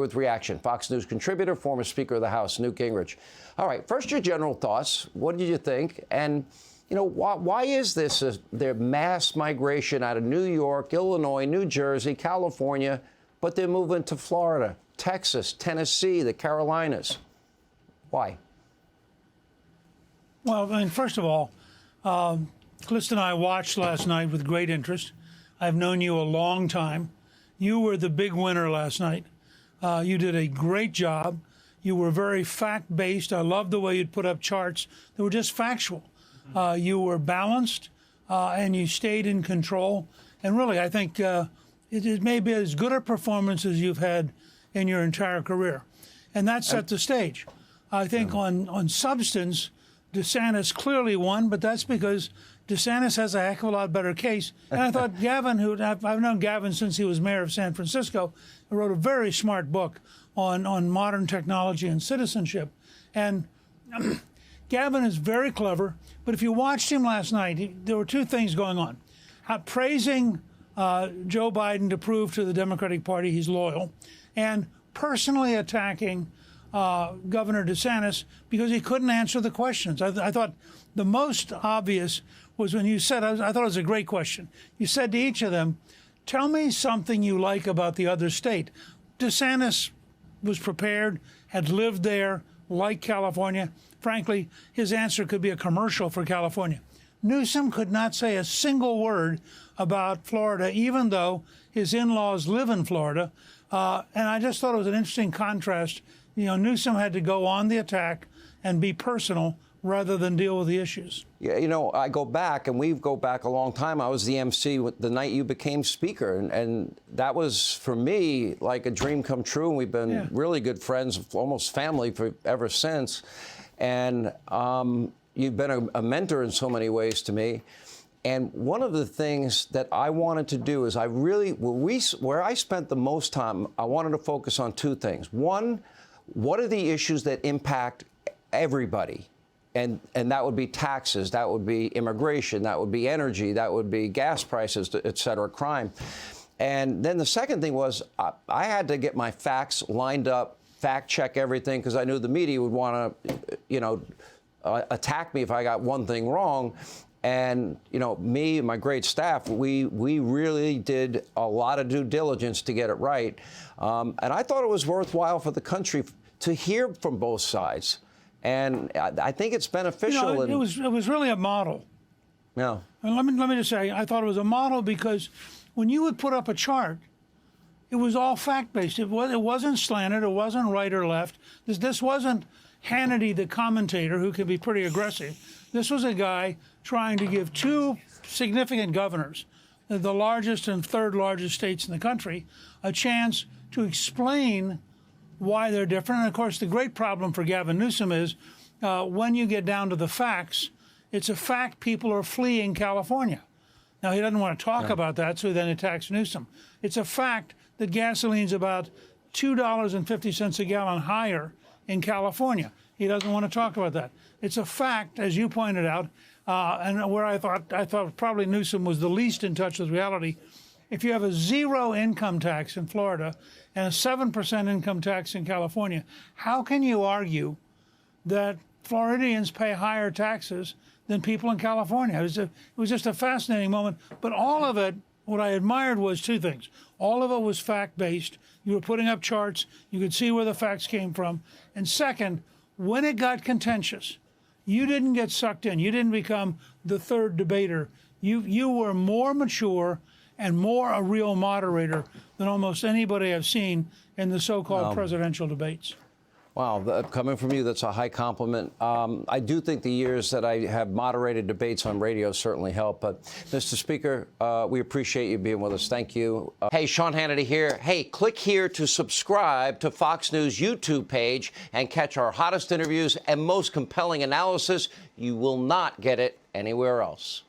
With reaction, Fox News contributor, former Speaker of the House, Newt Gingrich. All right, first your general thoughts. What did you think? And, you know, why is this their mass migration out of New York, Illinois, New Jersey, California, but they're moving to Florida, Texas, Tennessee, the Carolinas? Why? Well, I mean, first of all, Calista and I watched last night with great interest. I've known you a long time. You were the big winner last night. You did a great job. You were very fact-based. I loved the way you'd put up charts that were just factual. You were balanced, and you stayed in control. And really, I think it may be as good a performance as you've had in your entire career. And that set the stage. I think on substance, DeSantis clearly won, but that's because DeSantis has a heck of a lot better case. And I thought Gavin, I've known Gavin since he was mayor of San Francisco, wrote a very smart book on modern technology and citizenship. And Gavin is very clever, but if you watched him last night, there were two things going on. Praising Joe Biden to prove to the Democratic Party he's loyal, and personally attacking Governor DeSantis because he couldn't answer the questions. I thought the most obvious was when you said, I thought it was a great question. You said to each of them, tell me something you like about the other state. DeSantis was prepared, had lived there, liked California. Frankly, his answer could be a commercial for California. Newsom could not say a single word about Florida, even though his in-laws live in Florida. And I just thought it was an interesting contrast. You know, Newsom had to go on the attack and be personal rather than deal with the issues. Yeah, you know, I go back, and we go back a long time. I was the MC the night you became Speaker, and that was, for me, like a dream come true. And we've been really good friends, almost family, ever since. And you've been a mentor in so many ways to me. And one of the things that I wanted to do is where I spent the most time, I wanted to focus on two things. One, what are the issues that impact everybody? And that would be taxes, that would be immigration, that would be energy, that would be gas prices, et cetera, crime. And then the second thing was I had to get my facts lined up, fact check everything, because I knew the media would want to, attack me if I got one thing wrong. And, you know, me and my great staff, we really did a lot of due diligence to get it right. And I thought it was worthwhile for the country to hear from both sides. And I think it's beneficial. You know, it was really a model. Yeah. And let me just say, I thought it was a model because when you would put up a chart, it was all fact-based. It wasn't slanted. It wasn't right or left. This wasn't Hannity, the commentator, who can be pretty aggressive. This was a guy trying to give two significant governors, the largest and third largest states in the country, a chance to explain why they're different. And, of course, the great problem for Gavin Newsom is when you get down to the facts, it's a fact people are fleeing California. Now, he doesn't want to talk about that, so he then attacks Newsom. It's a fact that gasoline's about $2.50 a gallon higher in California. He doesn't want to talk about that. It's a fact, as you pointed out, and where I thought probably Newsom was the least in touch with reality. If you have a zero income tax in Florida and a 7% income tax in California, how can you argue that Floridians pay higher taxes than people in California? It was just a fascinating moment. But all of it, what I admired was two things. All of it was fact-based. You were putting up charts. You could see where the facts came from. And second, when it got contentious, you didn't get sucked in. You didn't become the third debater. You were more mature and more a real moderator than almost anybody I've seen in the so-called presidential debates. Wow, coming from you, that's a high compliment. I do think the years that I have moderated debates on radio certainly help. But, Mr. Speaker, we appreciate you being with us. Thank you. Hey, Sean Hannity here. Hey, click here to subscribe to Fox News YouTube page and catch our hottest interviews and most compelling analysis. You will not get it anywhere else.